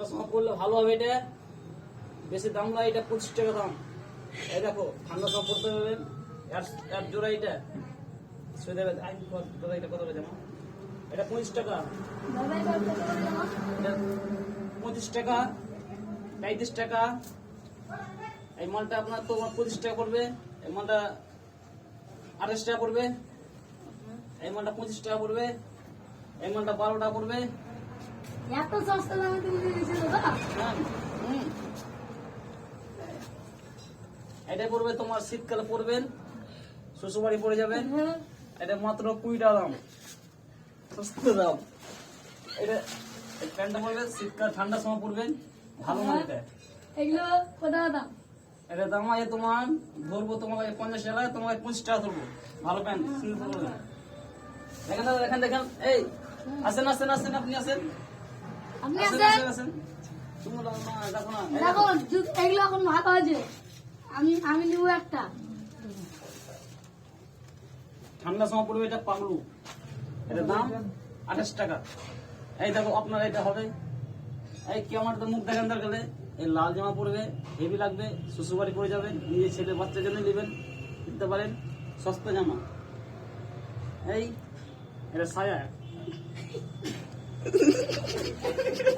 সময় পড়লে ভালো হবে। এটা বেশি দাম নয়, এটা 25 টাকা দাম। এই দেখো ঠান্ডা সময় পড়তে পারবেন। এর জোড়া এটা এটা কত করে জানো? এটা 25 টাকা, এটা 25 টাকা, 35 টাকা। এই মালটা আপনার তো 25 টাকা পড়বে, এই মালটা 28 টাকা পড়বে, এই মালটা 25 টাকা পড়বে, এই মালটা 12 টাকা পড়বে। এত সস্তা দামে তুমি দিয়েছো দাদা? হ্যাঁ, এটা পড়বে তোমার শীতকালে পড়বেন, শ্বশুরবাড়ি পড়ে যাবেন। এটা মাত্র 20 টাকা দাম, সস্তা দাম। এটা প্যান্টটা পড়বে শীতকাল ঠান্ডার সময় পড়বেন, ভালো মাল এটা। এগুলো কত দাম? এটা দাম আছে তোমার, ধরবো তোমাকে 50 টাকা, তোমাকে 25 টাকা ধরবো। ভালো প্যান্ট দেখেন দাদা, দেখেন দেখেন। এই আসেন আসেন আসেন, আপনি আসেন আপনি আসেন আছেন? আসেন আসেন। তুমি দেখো না, দেখো না, এই দেখো দেখো। এগুলো এখন ভালো আছে। আমি নিব একটা। ঠান্ডার সময় পড়বে এটা পাগলু, এটা দাম 28 টাকা। এই দেখো আপনার এটা হবে। এই কি আমার তো মুখ দেখেন দরকার, এই লাল জামা পড়বে, হেভি লাগবে, শ্বশুরবাড়ি পড়ে যাবেন, নিজের ছেলে বাচ্চার জন্য নেবেন, কিনতে পারেন, সস্তা জামা। এই এটা সায়া।